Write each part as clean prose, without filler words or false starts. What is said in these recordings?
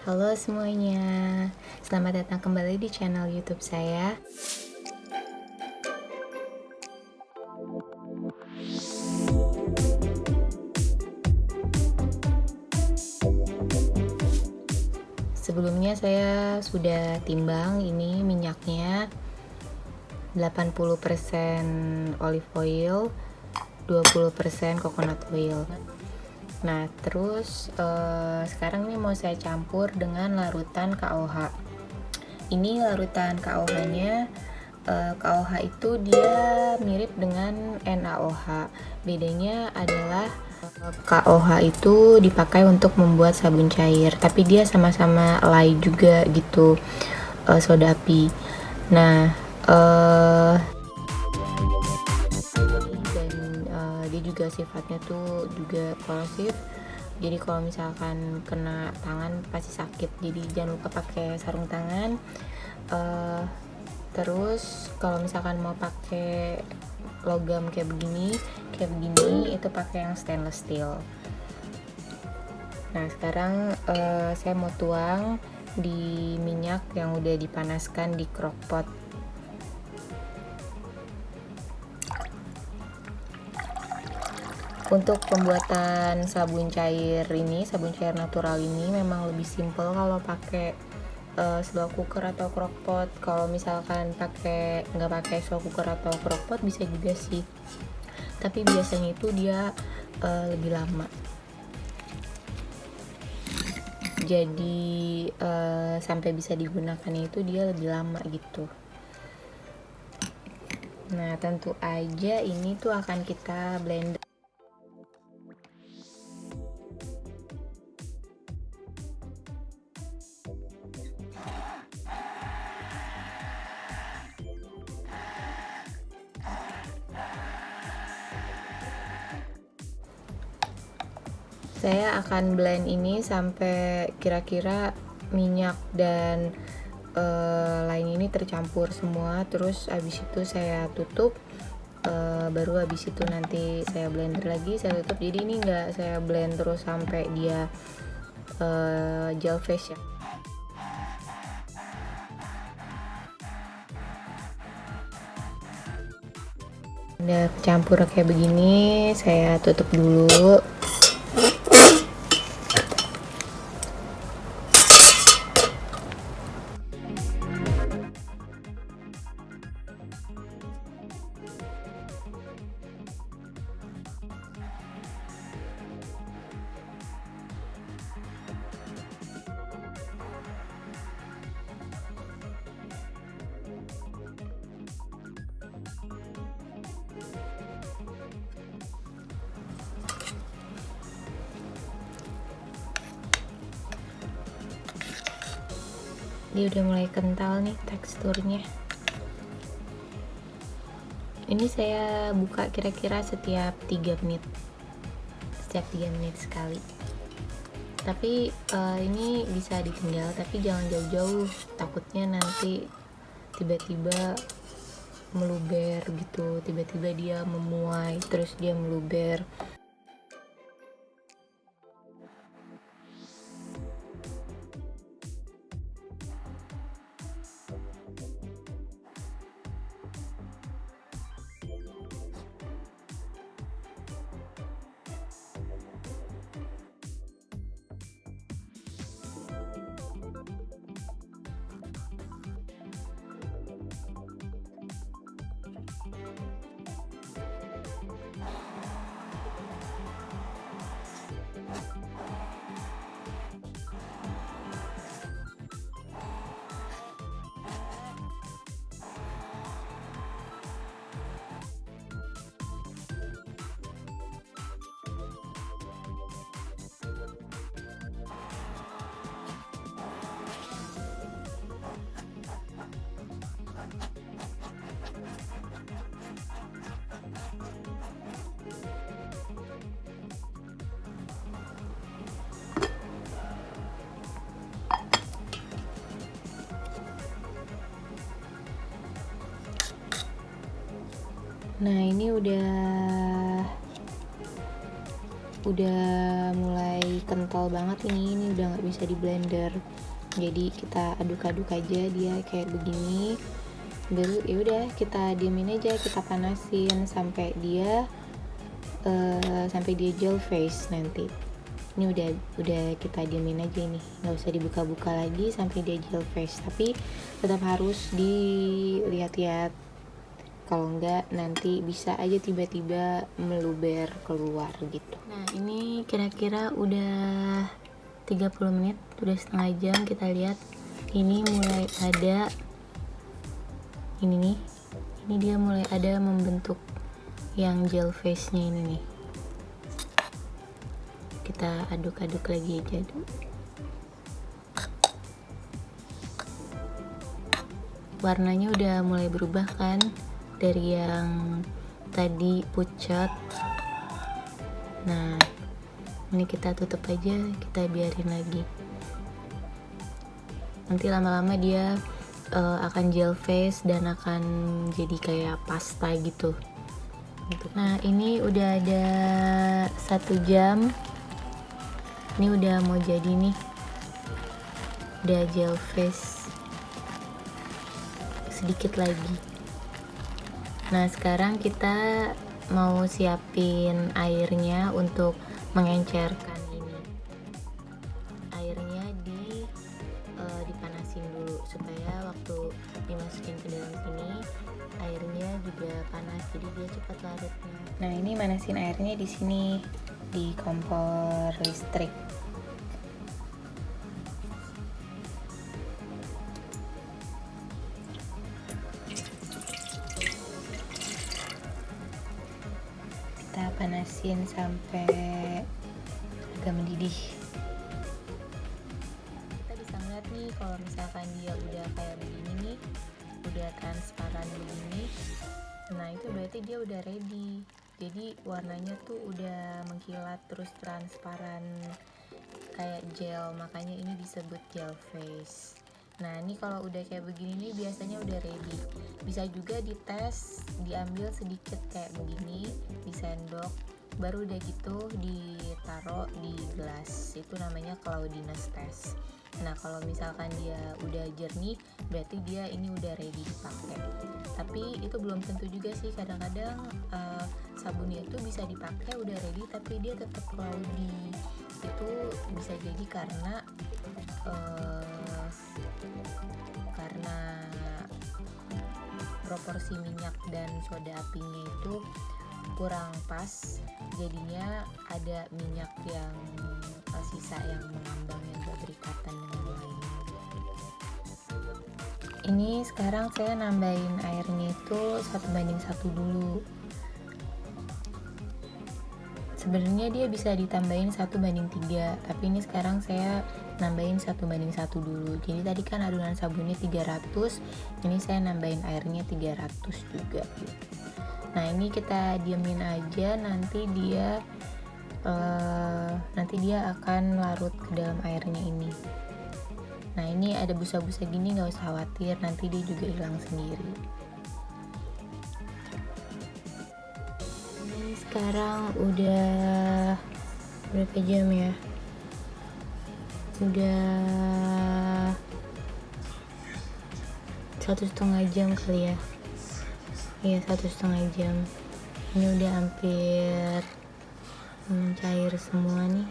Halo semuanya, selamat datang kembali di channel YouTube saya. Sebelumnya saya sudah timbang ini minyaknya 80% olive oil, 20% coconut oil. Nah, terus sekarang ini mau saya campur dengan larutan KOH. Ini larutan KOH-nya, KOH itu dia mirip dengan NaOH. Bedanya adalah KOH itu dipakai untuk membuat sabun cair, tapi dia sama-sama lye juga gitu, soda api. Nah, dan dia juga sifatnya tuh juga korosif. Jadi kalau misalkan kena tangan pasti sakit. Jadi jangan lupa pakai sarung tangan. Terus kalau misalkan mau pakai logam kayak begini itu pakai yang stainless steel. Nah sekarang saya mau tuang di minyak yang udah dipanaskan di crockpot. Untuk pembuatan sabun cair ini, sabun cair natural ini memang lebih simple kalau pakai slow cooker atau crockpot. Kalau misalkan nggak pakai slow cooker atau crockpot bisa juga sih, tapi biasanya itu dia lebih lama. Jadi sampai bisa digunakan itu dia lebih lama gitu. Nah tentu aja ini tuh akan kita blender. Saya akan blend ini sampai kira-kira minyak dan lain ini tercampur semua. Terus habis itu saya tutup, baru habis itu nanti saya blender lagi, saya tutup. Jadi ini enggak saya blend terus sampai dia gel face ya. Udah campur kayak begini, saya tutup dulu. Dia udah mulai kental nih teksturnya. Ini saya buka kira-kira setiap 3 menit. Setiap 3 menit sekali. Tapi ini bisa ditinggal, tapi jangan jauh-jauh. Takutnya nanti tiba-tiba meluber gitu. Tiba-tiba dia memuai, terus dia meluber. Nah ini udah udah mulai kental banget ini udah nggak bisa di blender. Jadi kita aduk-aduk aja dia kayak begini. Baru ya udah kita diemin aja, kita panasin sampai dia gel face nanti. Ini udah kita diemin aja nih, nggak usah dibuka-buka lagi sampai dia gel face. Tapi tetap harus dilihat-lihat, kalau enggak nanti bisa aja tiba-tiba meluber keluar gitu. Nah ini kira-kira udah 30 menit, udah setengah jam. Kita lihat ini mulai ada ini nih, ini dia mulai ada membentuk yang gel face nya ini nih. Kita aduk-aduk lagi aja dulu. Warnanya udah mulai berubah kan, dari yang tadi pucat. Nah ini kita tutup aja, kita biarin lagi. Nanti lama-lama dia akan gel face dan akan jadi kayak pasta gitu. Nah ini udah ada 1 jam, ini udah mau jadi nih, udah gel face sedikit lagi. Nah sekarang kita mau siapin airnya untuk mengencerkan ini. Airnya dipanasin dulu supaya waktu dimasukin ke dalam sini airnya juga panas, jadi dia cepat larutnya. Nah ini manasin airnya di sini di kompor listrik. Kita panasin sampai agak mendidih. Kita bisa ngeliat nih kalau misalkan dia udah kayak begini nih, udah transparan begini, nah itu berarti dia udah ready. Jadi warnanya tuh udah mengkilat terus transparan kayak gel, makanya ini disebut gel face. Nah ini kalau udah kayak begini nih biasanya udah ready. Bisa juga dites, diambil sedikit kayak begini, disendok, baru udah gitu ditaruh di gelas. Itu namanya cloudiness test. Nah kalau misalkan dia udah jernih, berarti dia ini udah ready dipakai. Tapi itu belum tentu juga sih, kadang-kadang sabunnya itu bisa dipakai udah ready tapi dia tetap cloudy. Itu bisa jadi karena proporsi minyak dan soda apinya itu kurang pas, jadinya ada minyak yang sisa yang mengambang yang gak berikatan dengan lainnya. Ini sekarang saya nambahin airnya itu 1:1 dulu. Sebenarnya dia bisa ditambahin 1:3, tapi ini sekarang saya nambahin 1:1 dulu. Jadi tadi kan adonan sabunnya 300, ini saya nambahin airnya 300 juga gitu. Nah ini kita diemin aja, nanti dia akan larut ke dalam airnya ini. Nah ini ada busa-busa gini, nggak usah khawatir, nanti dia juga hilang sendiri. Ini sekarang udah berapa jam ya? Udah 1,5 jam kali ya. Iya 1,5 jam. Ini udah hampir mencair semua nih.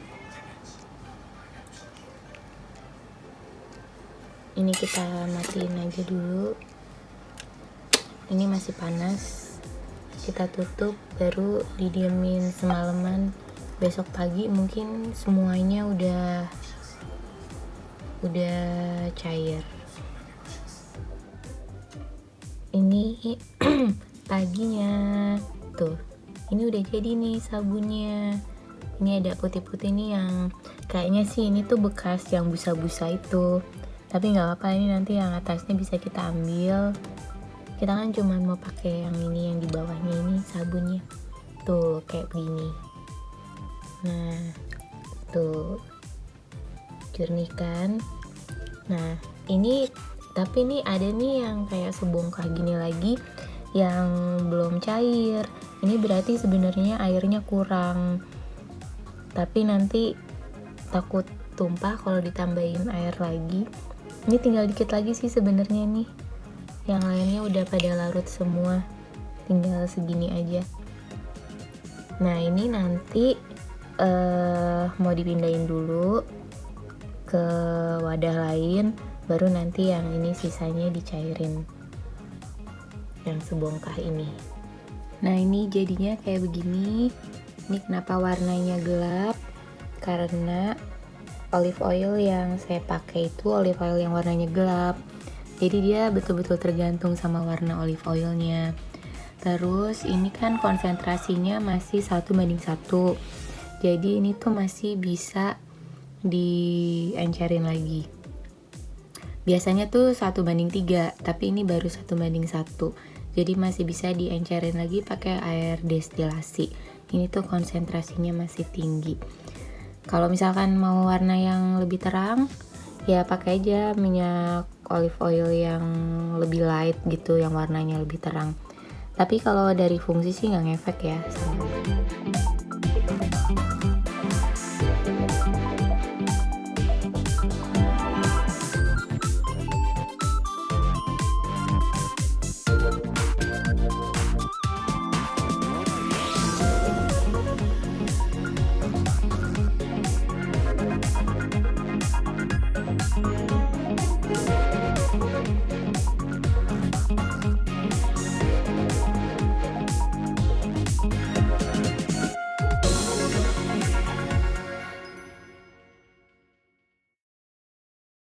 Ini kita matiin aja dulu. Ini masih panas. Kita tutup, baru didiemin semalaman. Besok pagi mungkin semuanya udah cair. Ini paginya tuh, ini udah jadi nih sabunnya. Ini ada putih-putih nih yang kayaknya sih ini tuh bekas yang busa-busa itu, tapi nggak apa-apa, ini nanti yang atasnya bisa kita ambil. Kita kan cuma mau pakai yang ini, yang di bawahnya ini sabunnya tuh kayak begini. Nah tuh jernih kan. Nah ini tapi nih ada nih yang kayak sebongkah gini lagi yang belum cair. Ini berarti sebenarnya airnya kurang. tapi nanti takut tumpah kalau ditambahin air lagi. Ini tinggal dikit lagi sih sebenarnya nih, yang lainnya udah pada larut semua, tinggal segini aja. Nah ini nanti mau dipindahin dulu ke wadah lain, baru nanti yang ini sisanya dicairin, yang sebongkah ini. Nah ini jadinya kayak begini. Ini kenapa warnanya gelap, karena olive oil yang saya pakai itu olive oil yang warnanya gelap, jadi dia betul-betul tergantung sama warna olive oilnya. Terus ini kan konsentrasinya masih 1:1, jadi ini tuh masih bisa diencerin lagi. Biasanya tuh 1:3, tapi ini baru 1:1, jadi masih bisa diencerin lagi pakai air destilasi. Ini tuh konsentrasinya masih tinggi. Kalau misalkan mau warna yang lebih terang, ya pakai aja minyak olive oil yang lebih light gitu, yang warnanya lebih terang. Tapi kalau dari fungsi sih nggak ngefek ya sama.